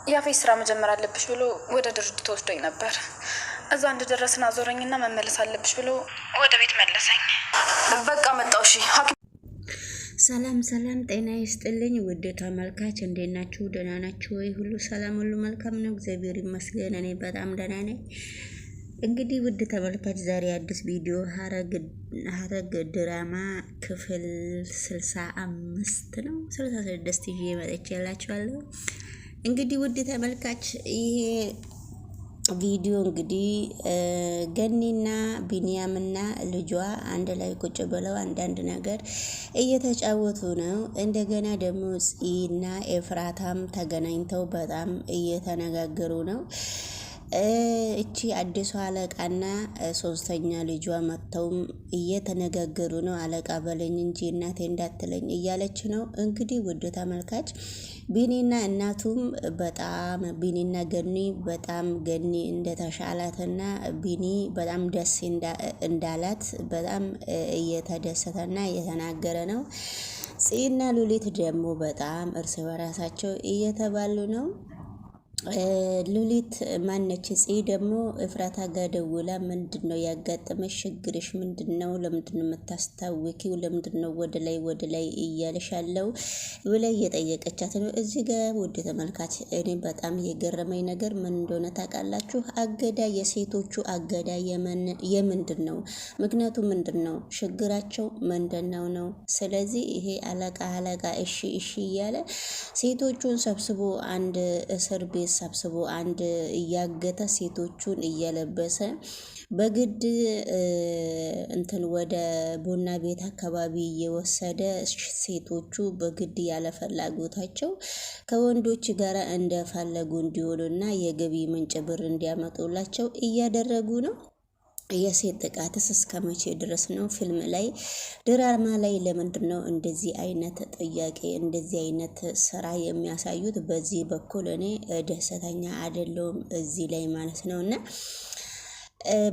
ያፌት ስራ መጀመር አለብሽ ብሎ ወደ ድርጅቱ ወስዶኝ ነበር። እዛ እንደደረስን አዞረኝና መመለስ አለብሽ ብሎ ወደ ቤት መለሰኝ። በቃ መጣሁ። እሺ ሰላም ሰላም፣ ጤና ይስጥልኝ ውድ ተመልካች፣ እንዴት ናችሁ? ደህና ናችሁ ወይ? ሁሉ ሰላም፣ ሁሉ መልካም ነው፣ እግዚአብሔር ይመስገን። እኔ በጣም ደህና ነኝ። እንግዲህ ውድ ተመልካች ዛሬ አዲስ ቪዲዮ ሐረግ ድራማ ክፍል 65 ነው 66 ይዤ መጥቻላችኋለሁ። እንግዲህ ውድ ተመልካች ይሄ ቪዲዮ እንግዲህ ገኒና ቢንያምና ልጇ አንድ ላይ ቁጭ ብለው አንዳንድ ነገር እየተጫወቱ ነው። እንደገና ደግሞ ጽና ኤፍራታም ተገናኝተው በጣም እየተነጋገሩ ነው። እቺ አዲሷ አለቃና ሶስተኛ ልጇ መጥተውም እየተነጋገሩ ነው። አለቃ በለኝ እንጂ እናቴ እንዳትለኝ እያለች ነው። እንግዲህ ውድ ተመልካች ቢኒና እናቱም በጣም ቢኒና ገኒ በጣም ገኒ እንደተሻላትና ቢኒ በጣም ደስ እንዳላት በጣም እየተደሰተና እየተናገረ ነው። ጽና ሉሊት ደግሞ በጣም እርስ በራሳቸው እየተባሉ ነው። ሉሊት ማነች? ጽ ደግሞ እፍራታ ጋር ደውላ ምንድነው ያጋጠመሽ? ችግርሽ ምንድነው? ለምንድነው የምታስታውቂው? ለምንድነው ወደ ላይ እያለሻለው ብላ እየጠየቀቻት ነው። እዚህ ጋር ውድ ተመልካች እኔ በጣም የገረመኝ ነገር ምን እንደሆነ ታውቃላችሁ? አገዳ የሴቶቹ አገዳ የምንድን ነው? ምክንያቱ ምንድን ነው? ችግራቸው ምንድነው ነው? ስለዚህ ይሄ አለቃ እሺ እያለ ሴቶቹን ሰብስቦ አንድ እስር ቤት ሰብስቦ አንድ እያገተ ሴቶቹን እየለበሰ በግድ እንትን ወደ ቡና ቤት አካባቢ እየወሰደ ሴቶቹ በግድ ያለ ፍላጎታቸው ከወንዶች ጋር እንደፈለጉ እንዲሆኑና የገቢ ምንጭ ብር እንዲያመጡላቸው እያደረጉ ነው። የሴት ጥቃትስ እስከ መቼ ድረስ ነው? ፊልም ላይ ድራማ ላይ ለምንድን ነው እንደዚህ አይነት ጥያቄ እንደዚህ አይነት ስራ የሚያሳዩት? በዚህ በኩል እኔ ደስተኛ አይደለሁም እዚህ ላይ ማለት ነው። እና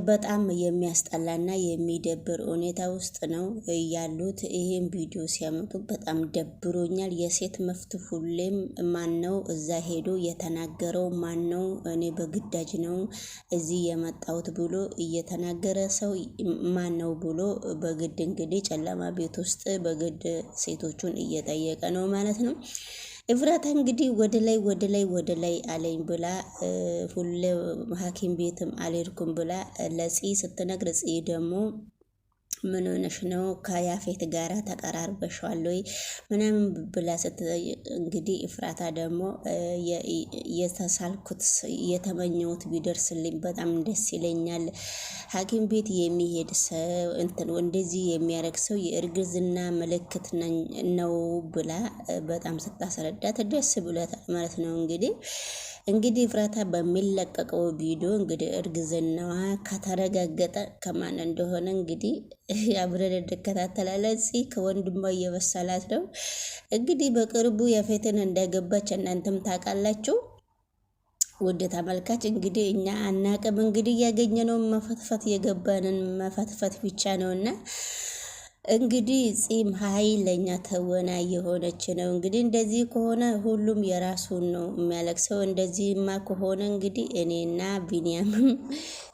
በጣም የሚያስጠላና የሚደብር ሁኔታ ውስጥ ነው ያሉት። ይሄን ቪዲዮ ሲያመጡ በጣም ደብሮኛል። የሴት መፍት ሁሌም ማን ነው እዛ ሄዶ የተናገረው? ማን ነው እኔ በግዳጅ ነው እዚህ የመጣሁት ብሎ እየተናገረ ሰው ማን ነው ብሎ በግድ እንግዲህ ጨለማ ቤት ውስጥ በግድ ሴቶቹን እየጠየቀ ነው ማለት ነው። እፍራታ እንግዲህ ወደ ላይ አለኝ ብላ ሁሌ ሐኪም ቤትም አልሄድኩም ብላ ለጽ ስትነግር ጽ ደግሞ ምን ሆነሽ ነው? ከያፌት ጋራ ተቀራርበሻል ወይ ምናምን ብላ ስትጠይቅ እንግዲህ እፍራታ ደግሞ የተሳልኩት የተመኘሁት ቢደርስልኝ በጣም ደስ ይለኛል። ሐኪም ቤት የሚሄድ ሰው እንትን እንደዚህ የሚያደርግ ሰው የእርግዝና ምልክት ነው ብላ በጣም ስታስረዳት ደስ ብሏታል ማለት ነው። እንግዲህ እፍራታ በሚለቀቀው ቪዲዮ እንግዲህ እርግዝናዋ ከተረጋገጠ ከማን እንደሆነ እንግዲህ አብረን እንከታተላለን። ከወንድሟ እየበሰላት ነው እንግዲህ በቅርቡ ያፌትን እንዳገባች እናንተም ታውቃላችሁ። ውድ ተመልካች እንግዲህ እኛ አናቅም። እንግዲህ ያገኘነው መፈትፈት የገባንን መፈትፈት ብቻ ነውና እንግዲህ ጺም ኃይለኛ ተወና የሆነች ነው። እንግዲህ እንደዚህ ከሆነ ሁሉም የራሱን ነው የሚያለቅሰው። እንደዚህማ ከሆነ እንግዲህ እኔና ቢንያምም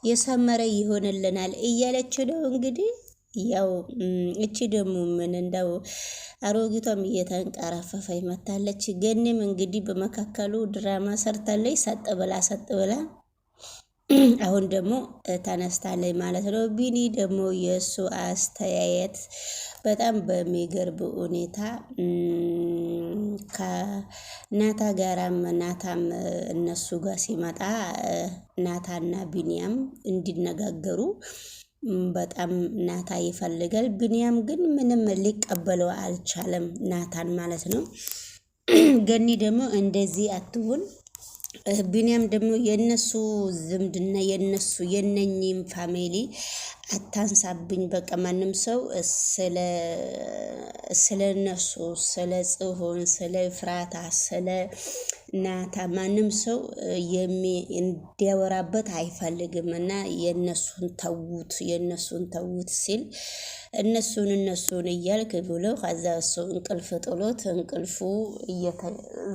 የሰመረ ይሆንልናል እያለች ነው። እንግዲህ ያው እቺ ደግሞ ምን እንደው አሮጊቷም እየተንቀራፈፈ ይመታለች። ገኒም እንግዲህ በመካከሉ ድራማ ሰርታለች። ሰጥ ብላ አሁን ደግሞ ተነስታለች ማለት ነው። ቢኒ ደግሞ የእሱ አስተያየት በጣም በሚገርብ ሁኔታ ከናታ ጋራም ናታም እነሱ ጋር ሲመጣ ናታና ቢንያም እንዲነጋገሩ በጣም ናታ ይፈልጋል። ቢንያም ግን ምንም ሊቀበለው አልቻለም፣ ናታን ማለት ነው። ገኒ ደግሞ እንደዚህ አትሁን። ቢንያም ደግሞ የነሱ ዝምድና የነኝም ፋሚሊ አታንሳብኝ። በቃ ማንም ሰው ስለ እነሱ ስለ ጽሆን ስለ ፍራታ ስለ ናታ ማንም ሰው እንዲያወራበት አይፈልግም እና የእነሱን ተዉት ሲል እነሱን እያልክ ብሎ ከዛ እሱ እንቅልፍ ጥሎት እንቅልፉ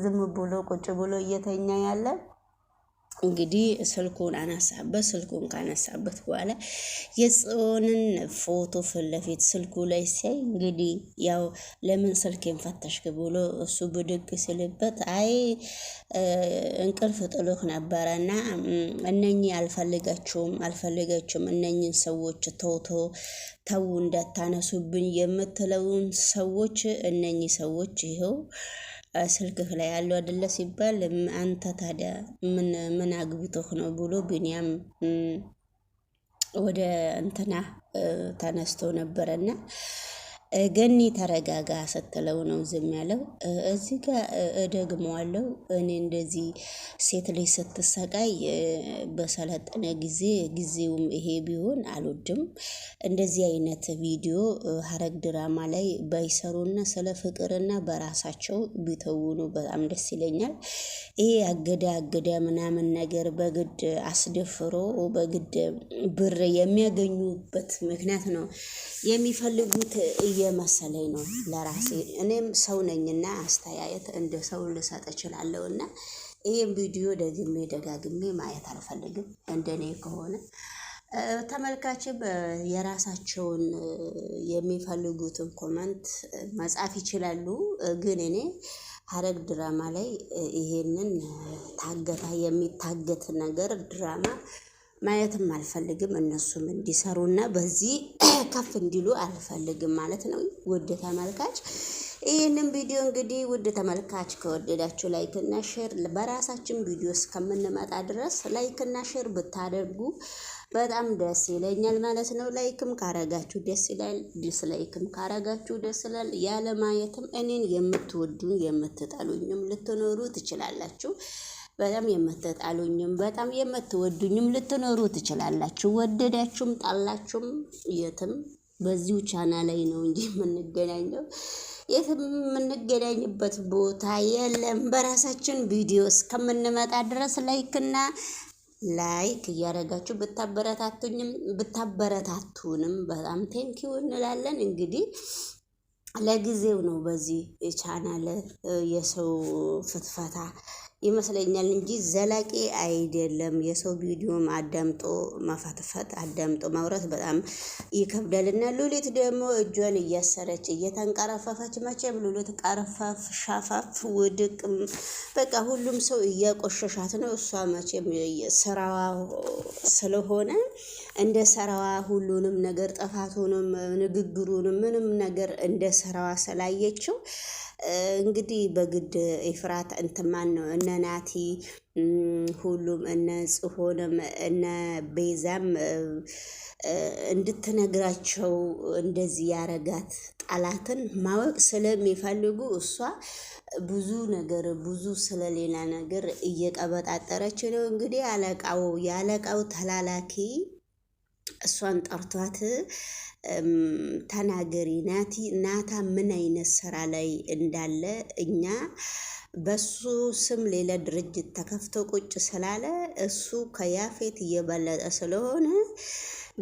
ዝም ብሎ ቁጭ ብሎ እየተኛ ያለ እንግዲህ ስልኩን ካነሳበት በኋላ የጽዮንን ፎቶ ፊት ለፊት ስልኩ ላይ ሲያይ እንግዲህ ያው ለምን ስልኬን ፈተሽክ ብሎ እሱ ብድግ ሲልበት አይ እንቅልፍ ጥሎህ ነበረና እነኚህ አልፈልጋችሁም እነኚህን ሰዎች ተው እንዳታነሱብኝ የምትለውን ሰዎች እነኚህ ሰዎች ይኸው ስልክህ ላይ ያለው አይደለ ሲባል አንተ ታዲያ ምን አግብቶህ ነው ብሎ ቢኒያም ወደ እንትና ተነስቶ ነበረና ገኒ ተረጋጋ ስትለው ነው ዝም ያለው። እዚህ ጋር እደግመዋለሁ እኔ እንደዚህ ሴት ልጅ ስትሰቃይ በሰለጠነ ጊዜውም ይሄ ቢሆን አልወድም። እንደዚህ አይነት ቪዲዮ ሐረግ ድራማ ላይ ባይሰሩና ስለ ፍቅርና በራሳቸው ቢተውኑ በጣም ደስ ይለኛል። ይሄ አገዳ ምናምን ነገር በግድ አስደፍሮ በግድ ብር የሚያገኙበት ምክንያት ነው የሚፈልጉት እየመሰለኝ ነው ለራሴ። እኔም ሰው ነኝና አስተያየት እንደ ሰው ልሰጥ እችላለሁና ይሄን ቪዲዮ ደጋግሜ ማየት አልፈልግም። እንደኔ ከሆነ ተመልካችም የራሳቸውን የሚፈልጉትን ኮመንት መጻፍ ይችላሉ። ግን እኔ ሐረግ ድራማ ላይ ይሄንን የሚታገት ነገር ድራማ ማየትም አልፈልግም። እነሱም እንዲሰሩና በዚህ ከፍ እንዲሉ አልፈልግም ማለት ነው። ውድ ተመልካች ይህንን ቪዲዮ እንግዲህ ውድ ተመልካች ከወደዳችሁ ላይክ እና ሼር በራሳችን ቪዲዮ እስከምንመጣ ድረስ ላይክ እና ሼር ብታደርጉ በጣም ደስ ይለኛል ማለት ነው። ላይክም ካረጋችሁ ደስ ይላል፣ ዲስላይክም ካረጋችሁ ደስ ይላል። ያለ ማየትም እኔን የምትወዱኝ የምትጠሉኝም ልትኖሩ ትችላላችሁ። በጣም የምትጣሉኝም በጣም የምትወዱኝም ልትኖሩ ትችላላችሁ። ወደዳችሁም ጣላችሁም የትም በዚሁ ቻናል ላይ ነው እንጂ የምንገናኘው የትም የምንገናኝበት ቦታ የለም። በራሳችን ቪዲዮ እስከምንመጣ ድረስ ላይክ እያደረጋችሁ ብታበረታቱንም በጣም ቴንኪው እንላለን። እንግዲህ ለጊዜው ነው በዚህ ቻናል የሰው ፍትፈታ ይመስለኛል እንጂ ዘላቂ አይደለም። የሰው ቪዲዮም አዳምጦ መፈትፈት አዳምጦ ማውራት በጣም ይከብዳልና ሉሊት ደግሞ እጇን እያሰረች እየተንቀረፈፈች መቼም ሉሊት ቀረፋፍ ሻፋፍ ውድቅ በቃ ሁሉም ሰው እያቆሸሻት ነው። እሷ መቼም ስራዋ ስለሆነ እንደ ስራዋ ሁሉንም ነገር ጥፋቱንም ንግግሩንም ምንም ነገር እንደ ስራዋ ስላየችው እንግዲህ በግድ ኤፍራት እንትማን ነው እነ ናቲ ሁሉም እነ ጽሆንም እነ ቤዛም እንድትነግራቸው እንደዚህ ያረጋት ጠላትን ማወቅ ስለሚፈልጉ እሷ ብዙ ስለሌላ ነገር እየቀበጣጠረች ነው። እንግዲህ ያለቃው ተላላኪ እሷን ጠርቷት ተናገሪ ናታ ምን አይነት ስራ ላይ እንዳለ እኛ በሱ ስም ሌላ ድርጅት ተከፍቶ ቁጭ ስላለ እሱ ከያፌት እየበለጠ ስለሆነ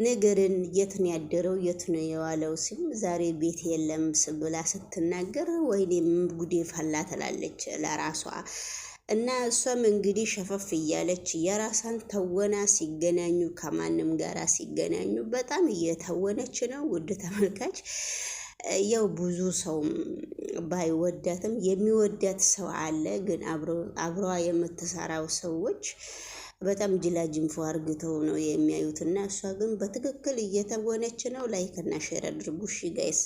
ነገርን የት ነው ያደረው የት ነው የዋለው ሲል ዛሬ ቤት የለም ብላ ስትናገር ወይኔም ጉዴ ፈላ ትላለች ለራሷ። እና እሷም እንግዲህ ሸፈፍ እያለች የራሳን ተወና ሲገናኙ ከማንም ጋራ ሲገናኙ በጣም እየተወነች ነው። ውድ ተመልካች ያው ብዙ ሰው ባይወዳትም የሚወዳት ሰው አለ። ግን አብረዋ የምትሰራው ሰዎች በጣም ጅላጅንፎ አርግተው ነው የሚያዩትና እሷ ግን በትክክል እየተወነች ነው። ላይክ እና ሼር አድርጉ። እሺ ጋይስ